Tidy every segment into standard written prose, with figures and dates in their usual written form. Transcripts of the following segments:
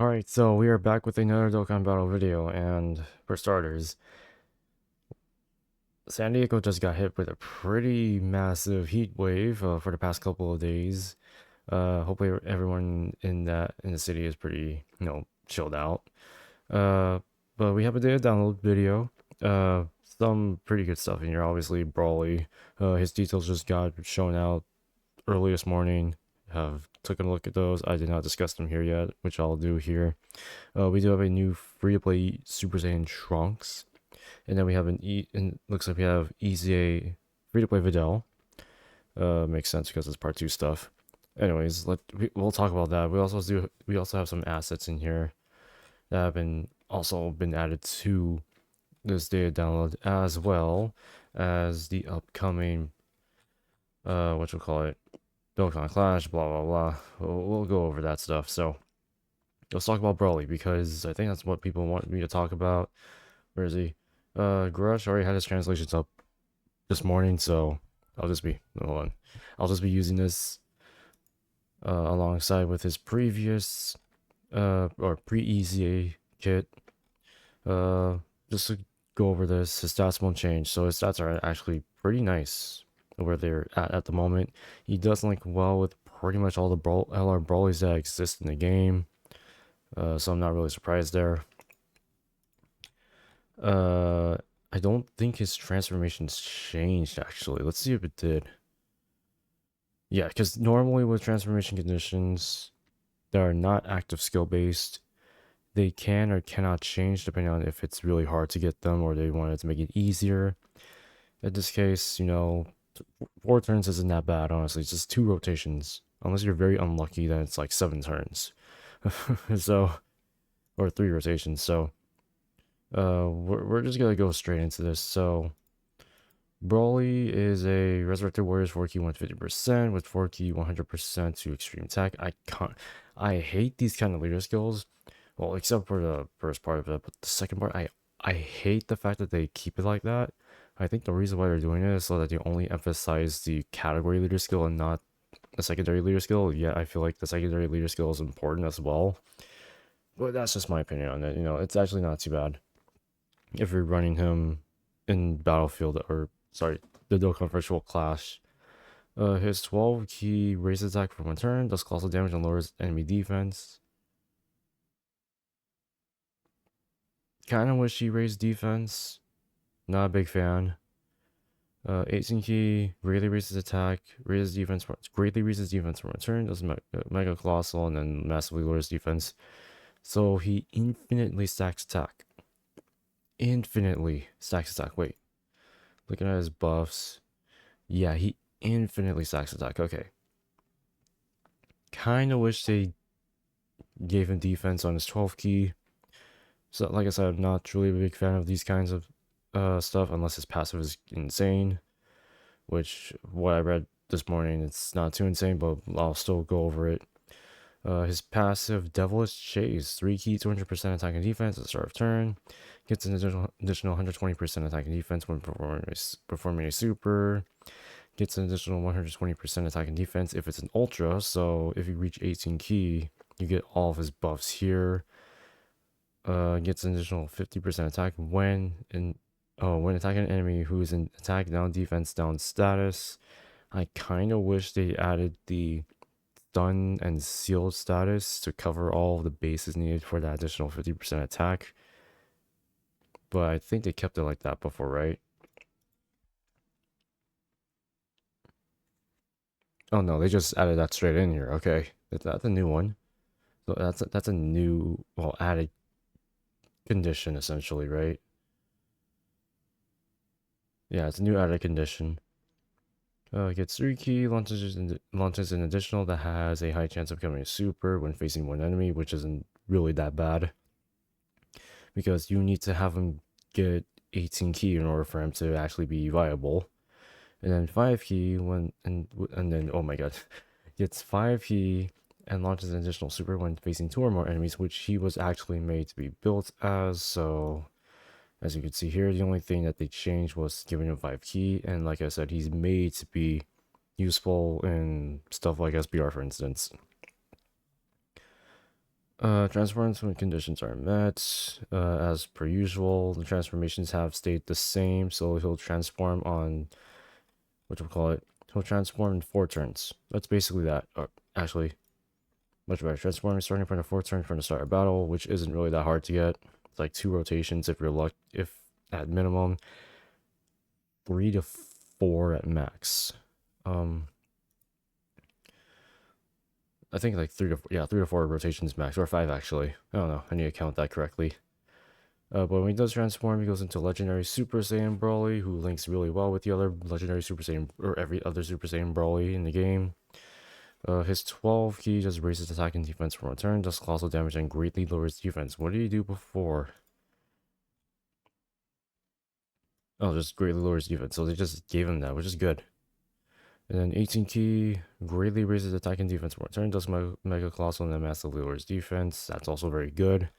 Alright, so we are back with another Dokkan Battle video, and for starters, San Diego just got hit with a pretty massive heat wave for the past couple of days. Hopefully everyone in the city is pretty, chilled out. Uh, but we have a data download video. Some pretty good stuff in here. Obviously, BROLY. His details just got shown out early this morning. Have taken a look at those. I did not discuss them here yet, which I'll do here. We do have a new free-to-play Super Saiyan Trunks, and then we have and looks like we have EZA free-to-play Videl. Makes sense because it's part 2 stuff. Anyways, we'll talk about that. We also have some assets in here that have been added to this data download, as well as the upcoming what you call it, Dokkan Clash, blah blah blah. We'll go over that stuff. So let's talk about Broly, because I think that's what people want me to talk about. Where is he? Grush already had his translations up this morning, so hold on. I'll just be using this alongside with his previous or pre-EZA kit. Just to go over this, his stats won't change, so his stats are actually pretty nice where they're at the moment. He does link well with pretty much all the LR Brolys that exist in the game. So I'm not really surprised there. I don't think his transformations changed, actually. Let's see if it did. Yeah, because normally with transformation conditions that are not active skill based, they can or cannot change depending on if it's really hard to get them or they wanted to make it easier. In this case, 4 turns isn't that bad, honestly. It's just 2 rotations. Unless you're very unlucky, then it's like 7 turns. So, or 3 rotations. So, we're just gonna go straight into this. So, Broly is a Resurrected Warriors 4 key 150% with 4 key 100% to extreme attack. I hate these kind of leader skills. Well, except for the first part of it, but the second part, I hate the fact that they keep it like that. I think the reason why they're doing it is so that they only emphasize the category leader skill and not the secondary leader skill. Yeah, I feel like the secondary leader skill is important as well. But that's just my opinion on it. It's actually not too bad if you're running him in Battlefield, or sorry, the Dokkan Virtual Clash. His 12 key raises attack for 1 turn, does colossal damage and lowers enemy defense. Kinda wish he raised defense. Not a big fan. 18 key greatly raises attack, greatly raises defense for 1 turn, does mega colossal, and then massively lowers defense. So he infinitely stacks attack. Infinitely stacks attack. Wait, looking at his buffs, yeah, he infinitely stacks attack. Okay. Kind of wish they gave him defense on his 12 key. So, like I said, I'm not truly a big fan of these kinds of stuff unless his passive is insane. Which, what I read this morning, it's not too insane, but I'll still go over it. His passive, Devilish Chase, 3 key, 200% attack and defense at the start of turn. Gets an additional 120% attack and defense when performing a super. Gets an additional 120% attack and defense if it's an ultra. So if you reach 18 key, you get all of his buffs here. Gets an additional 50% attack when attacking an enemy who is in attack down, defense down status. I kind of wish they added the stun and sealed status to cover all of the bases needed for that additional 50% attack. But I think they kept it like that before, right? Oh no, they just added that straight in here. Okay, that's a new one. So that's a new, well, added condition essentially, right? Yeah, it's a new added condition. Gets 3 key, launches an additional that has a high chance of becoming a super when facing 1 enemy, which isn't really that bad. Because you need to have him get 18 key in order for him to actually be viable. And then 5 key and then, oh my god, gets 5 key and launches an additional super when facing 2 or more enemies, which he was actually made to be built as. So as you can see here, the only thing that they changed was giving him 5 key, and like I said, he's made to be useful in stuff like SBR, for instance. Transforms when conditions are met. As per usual, the transformations have stayed the same, so he'll transform on what we call it. He'll transform in 4 turns. That's basically that. Actually, much better. Transforming starting point of 4 turns from the start of battle, which isn't really that hard to get. It's like 2 rotations if you're luck, if at minimum, 3 to 4 at max. I think like 3 to 4 rotations max, or 5 actually. I don't know. I need to count that correctly. But when he does transform, he goes into Legendary Super Saiyan Broly, who links really well with the other Legendary Super Saiyan, or every other Super Saiyan Broly in the game. His 12 key just raises attack and defense from return, does colossal damage, and greatly lowers defense. What did he do before? Oh, just greatly lowers defense. So they just gave him that, which is good. And then 18 key greatly raises attack and defense from return, does mega colossal, and then massively lowers defense. That's also very good.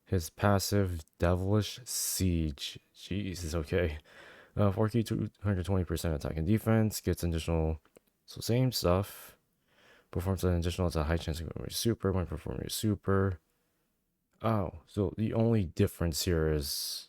His passive, Devilish Siege. Jesus, okay. 4K 220% attack and defense. Gets additional. So, same stuff. Performs an additional. It's a high chance of going super when performing a super. Oh, so the only difference here is.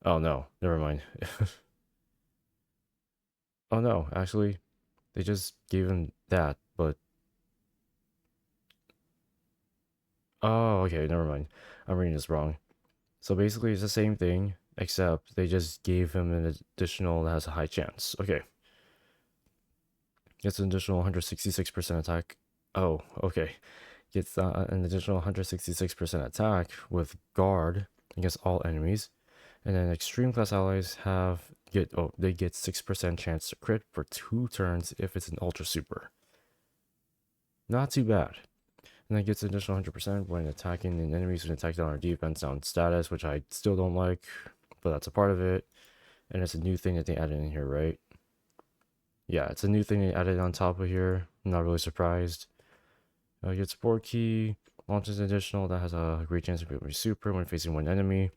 Oh, no. Never mind. Oh, no. Actually, they just gave him that, but. Oh, okay. Never mind. I'm reading this wrong. So basically, it's the same thing, except they just gave him an additional that has a high chance. Okay. Gets an additional 166% attack. Oh, okay. Gets an additional 166% attack with guard against all enemies. And then extreme class allies they get 6% chance to crit for 2 turns if it's an ultra super. Not too bad. And then gets an additional 100% when attacking an enemies when attacked on our defense down status, which I still don't like, but that's a part of it. And it's a new thing that they added in here, right? Yeah, it's a new thing they added on top of here. I'm not really surprised. Gets 4 key, launches an additional that has a great chance of becoming super when facing one enemy.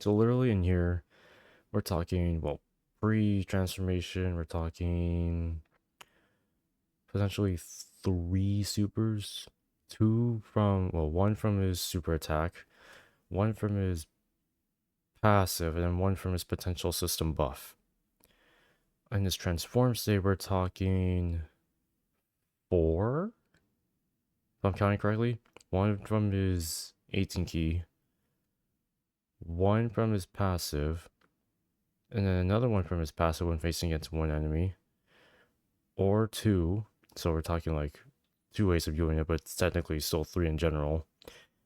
So literally in here, we're talking, well, pre-transformation, we're talking potentially 3 supers. 2 from, well, 1 from his super attack, 1 from his passive, and then 1 from his potential system buff. In this transform state, we're talking 4, if I'm counting correctly. 1 from his 18 key, 1 from his passive, and then another 1 from his passive when facing against one enemy, or 2. So we're talking like 2 ways of doing it, but it's technically still 3 in general.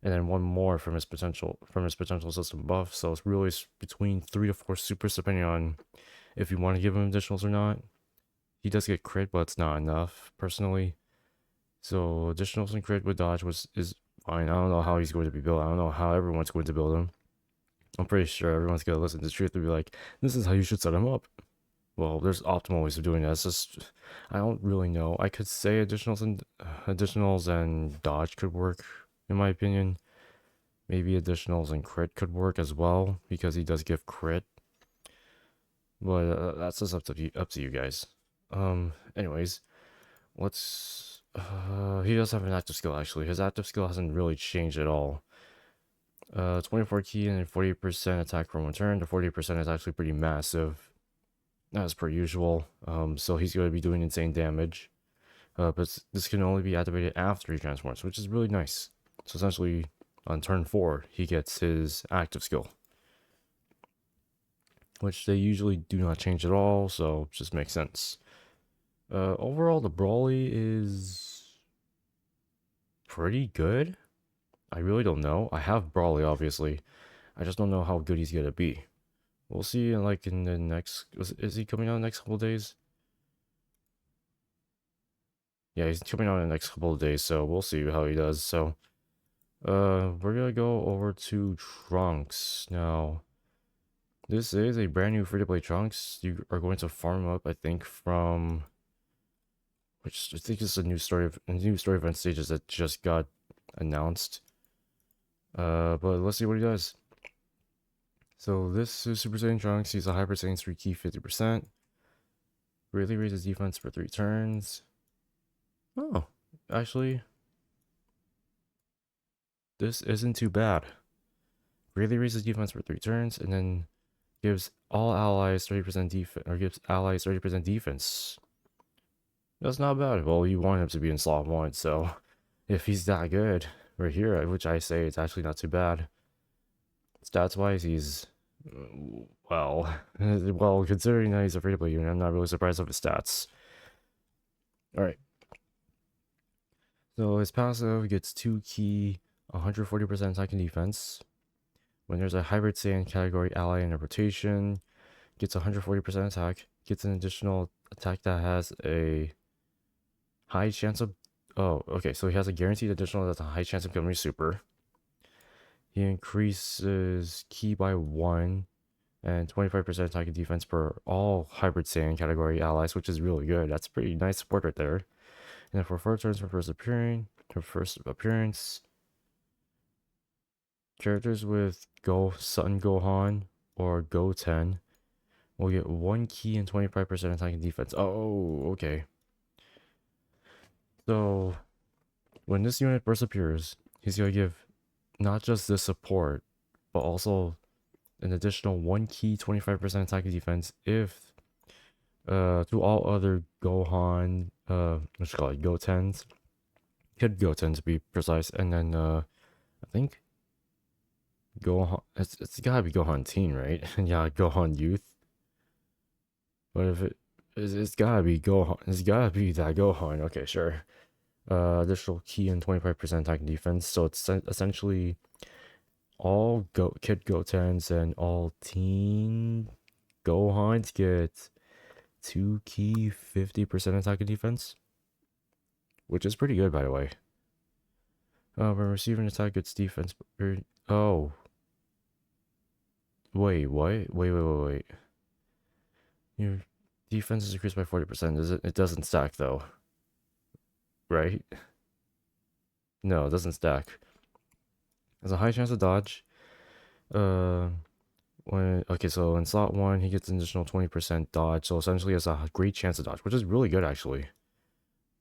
And then 1 more from his potential system buff. So it's really between 3 to 4 supers, depending on if you want to give him additionals or not. He does get crit, but it's not enough, personally. So additionals and crit with dodge is fine. I don't know how he's going to be built. I don't know how everyone's going to build him. I'm pretty sure everyone's going to listen to the truth and be like, this is how you should set him up. Well, there's optimal ways of doing that. It's just, I don't really know. I could say additionals and dodge could work, in my opinion. Maybe additionals and crit could work as well, because he does give crit. But that's just up to you guys. Anyways, let's. He does have an active skill actually. His active skill hasn't really changed at all. 24 key and 40% attack from one turn. The 40% is actually pretty massive, as per usual. So he's going to be doing insane damage. But this can only be activated after he transforms, which is really nice. So essentially, on turn 4, he gets his active skill, which they usually do not change at all, so it just makes sense. Overall, the BROLY is pretty good. I really don't know. I have BROLY, obviously. I just don't know how good he's gonna be. We'll see, like, in the next... Is he coming out in the next couple of days? Yeah, he's coming out in the next couple of days, so we'll see how he does. So, we're gonna go over to Trunks. Now, this is a brand new free-to-play Trunks. You are going to farm up, I think, from... which I think is a new story event stages that just got announced. But let's see what he does. So this is Super Saiyan Trunks. He's a Hyper Saiyan 3 key 50%. Greatly raises defense for 3 turns. Oh, actually, this isn't too bad. Greatly raises defense for 3 turns, and then gives all allies 30% defense, or gives allies 30% defense. That's not bad. Well, you want him to be in slot 1, so if he's that good right here, which I say it's actually not too bad. Stats wise, he's well, well, considering that he's a free to play unit, I'm not really surprised of his stats. Alright. So his passive gets 2 key, 140% attack and defense. When there's a hybrid Saiyan category ally in a rotation, gets 140% attack, gets an additional attack that has a high chance of. Oh, okay, so he has a guaranteed additional that's a high chance of becoming super. He increases ki by 1 and 25% attack and defense per all hybrid Saiyan category allies, which is really good. That's pretty nice support right there. And then for 4 turns for first appearance, characters with Sun Gohan or Goten will get 1 ki and 25% attack and defense. Oh, okay. So when this unit first appears, he's gonna give not just this support, but also an additional 1 ki, 25% attack and defense if to all other Gohan, what you call it, Gotens, Kid Goten to be precise, and then I think Gohan, it's gotta be Gohan Teen, right? Yeah, Gohan Youth. But if it's gotta be Gohan, it's gotta be that Gohan. Okay, sure. Additional ki and 25% attack and defense, so it's essentially all Kid Gotens and all Teen Gohans get 2 ki, 50% attack and defense, which is pretty good, by the way. When receiving attack gets defense. Oh, wait, what? Wait. Your defense is increased by 40%. It doesn't stack though, right? No, it doesn't stack. There's a high chance of dodge. Okay, so in slot 1, he gets an additional 20% dodge, so essentially has a great chance of dodge, which is really good actually.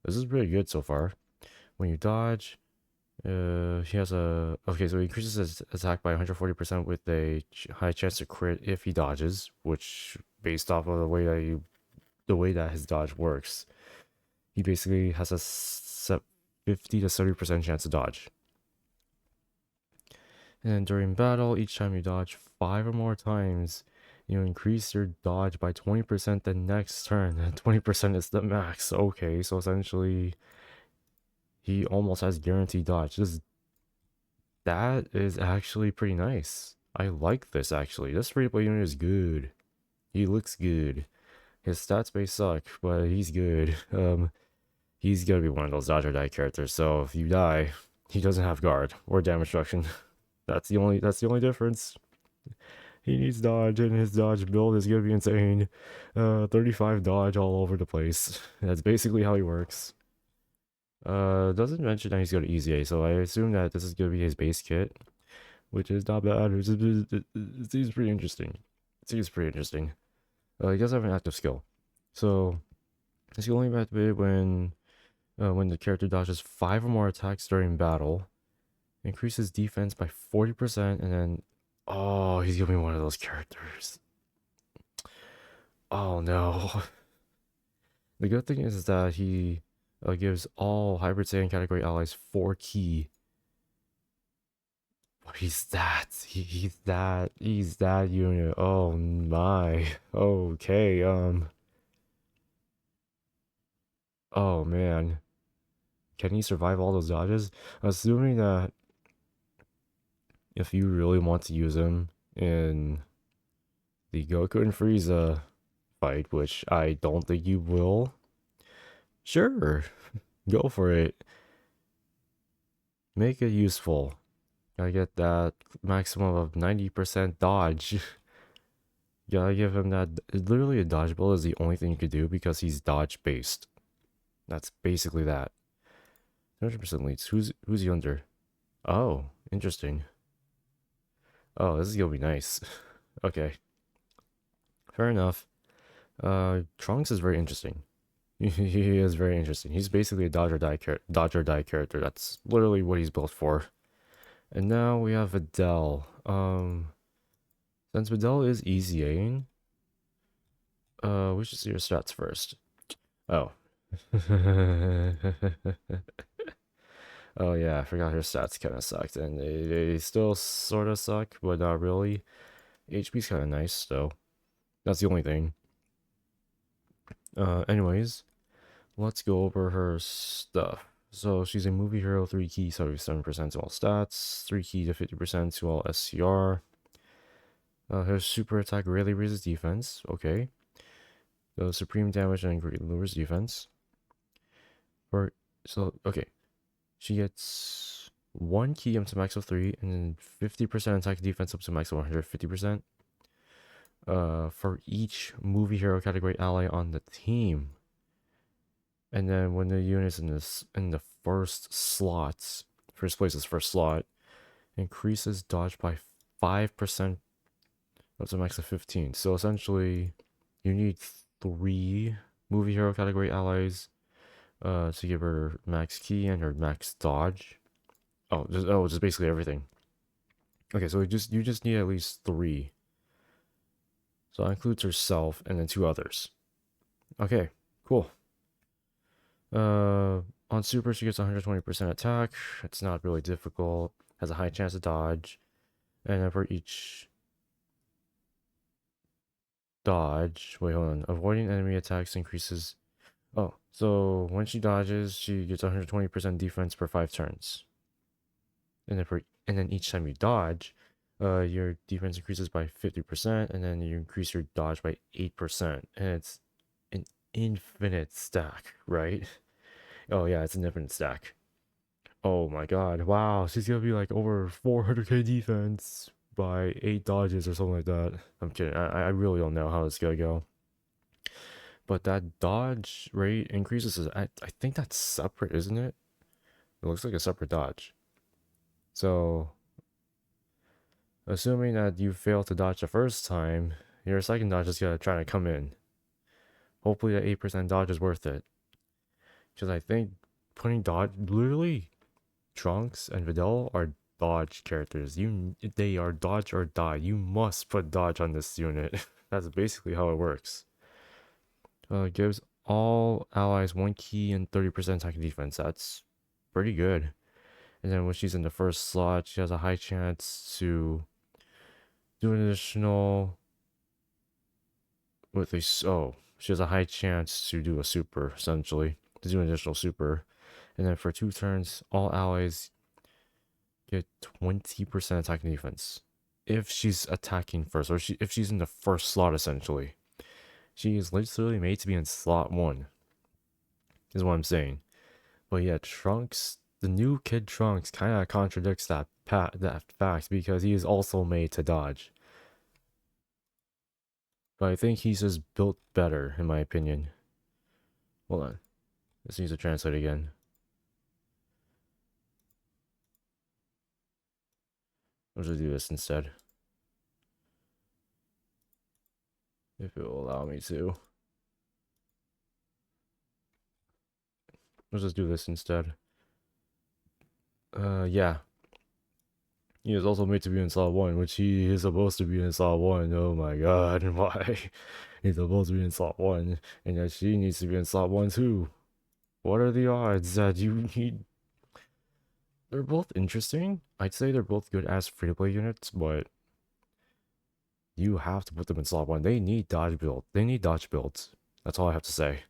This is pretty good so far. When you dodge, he has a okay, so he increases his attack by 140% with a high chance to crit if he dodges, which based off of the way that his dodge works, he basically has a 50 to 30% chance to dodge. And during battle, each time you dodge 5 or more times, you increase your dodge by 20% the next turn. And 20% is the max. Okay, so essentially, he almost has guaranteed dodge. That is actually pretty nice. I like this actually. This free play unit is good. He looks good. His stats may suck, but he's good. He's gonna be one of those dodge or die characters. So if you die, he doesn't have guard or damage reduction. That's the only difference. He needs dodge, and his dodge build is gonna be insane. 35 dodge all over the place. That's basically how he works. Doesn't mention that he's got an easy A, so I assume that this is gonna be his base kit, which is not bad. It seems pretty interesting. He does have an active skill, so his skill only activated when the character dodges 5 or more attacks during battle. Increases defense by 40%, and then oh, he's gonna be one of those characters. Oh no. The good thing is that he gives all hybrid Saiyan category allies 4 ki. But he's that unit. Oh my. Okay. Oh man. Can he survive all those dodges? Assuming that if you really want to use him in the Goku and Frieza fight, which I don't think you will, sure, go for it. Make it useful. Gotta get that maximum of 90% dodge. Gotta give him that. Literally, a dodge build is the only thing you could do because he's dodge based. That's basically that. 100% leads. Who's he under? Oh, interesting. Oh, this is gonna be nice. Okay. Fair enough. Trunks is very interesting. He is very interesting. He's basically a dodge or die character. That's literally what he's built for. And now we have Videl. Since Videl is easy Aing, we should see your stats first. Oh. Oh yeah, I forgot her stats kind of sucked, and they still sort of suck, but not really. HP's kind of nice, though. That's the only thing. Anyways, let's go over her stuff. So she's a movie hero, 3 key, 77% to all stats, 3 key to 50% to all SCR. Her super attack rarely raises defense, okay. The supreme damage and greatly lowers defense. Okay. She gets 1 key up to max of 3, and then 50% attack defense up to max of 150%. For each movie hero category ally on the team. And then when the unit's in the first slots, first place is first slot, increases dodge by 5% up to max of 15. So essentially, you need 3 movie hero category allies to give her max key and her max dodge. Just basically everything. Okay, so you just need at least 3. So that includes herself and then 2 others. Okay, cool. On super, she gets 120% attack. It's not really difficult. Has a high chance to dodge. And then for each dodge, wait, hold on. Avoiding enemy attacks increases. Oh, so when she dodges, she gets 120% defense per 5 turns. And then each time you dodge, your defense increases by 50%, and then you increase your dodge by 8%. And it's an infinite stack, right? Oh yeah, it's an infinite stack. Oh my god, wow, she's gonna be like over 400k defense by 8 dodges or something like that. I'm kidding, I really don't know how it's gonna go. But that dodge rate increases, I think that's separate, isn't it? It looks like a separate dodge. So, assuming that you fail to dodge the first time, your second dodge is gonna try to come in. Hopefully that 8% dodge is worth it. Because I think putting dodge, literally, Trunks and Videl are dodge characters. They are dodge or die. You must put dodge on this unit. That's basically how it works. Gives all allies 1 key and 30% attack and defense. That's pretty good. And then when she's in the first slot, she has a high chance to do an additional with a she has a high chance to do a super, essentially, to do an additional super. And then for 2 turns, all allies get 20% attack and defense if she's attacking first, or if she's in the first slot. Essentially, she is literally made to be in slot 1, is what I'm saying. But yeah, Trunks, the new kid Trunks, kind of contradicts that fact, because he is also made to dodge. But I think he's just built better, in my opinion. Hold on, this needs to translate again. I'll just do this instead, if it will allow me to. Let's just do this instead. Yeah. He is also made to be in slot 1, which he is supposed to be in slot 1. Oh my god, why? He's supposed to be in slot 1, and yet she needs to be in slot 1 too. What are the odds that you need? They're both interesting. I'd say they're both good as free-to-play units, but you have to put them in slot 1. They need dodge build. They need dodge builds. That's all I have to say.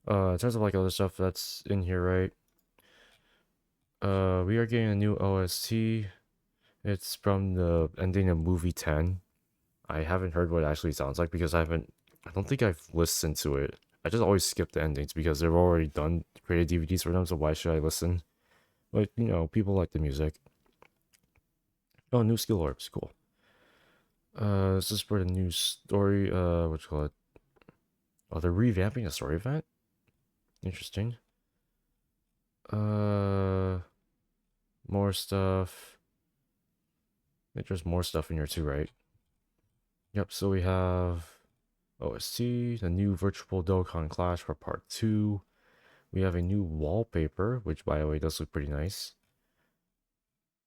In terms of like other stuff that's in here, right? We are getting a new OST. It's from the ending of movie 10. I haven't heard what it actually sounds like because I don't think I've listened to it. I just always skip the endings because they've already created DVDs for them, so why should I listen? But, you know, people like the music. Oh, new skill orbs, cool. This is for the new story, what you call it? Oh, they're revamping a story event? Interesting. More stuff. There's more stuff in here too, right? Yep, so we have OST, the new virtual Dokkan Clash for part 2. We have a new wallpaper, which by the way does look pretty nice.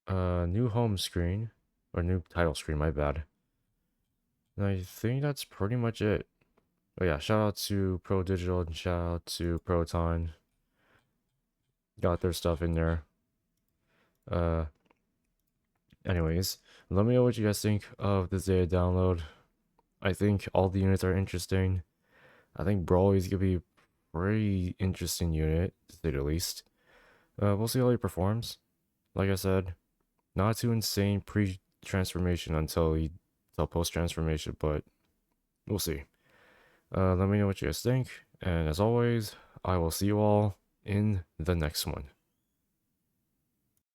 New home screen, or new title screen, my bad. And I think that's pretty much it. Oh yeah, shout out to Pro Digital and shout out to Proton. Got their stuff in there. Uh, Anyways, let me know what you guys think of this data download. I think all the units are interesting. I think BROLY is gonna be a pretty interesting unit, to say the least. We'll see how he performs. Like I said, not too insane pre-transformation until post-transformation, but we'll see. Let me know what you guys think, and as always, I will see you all in the next one.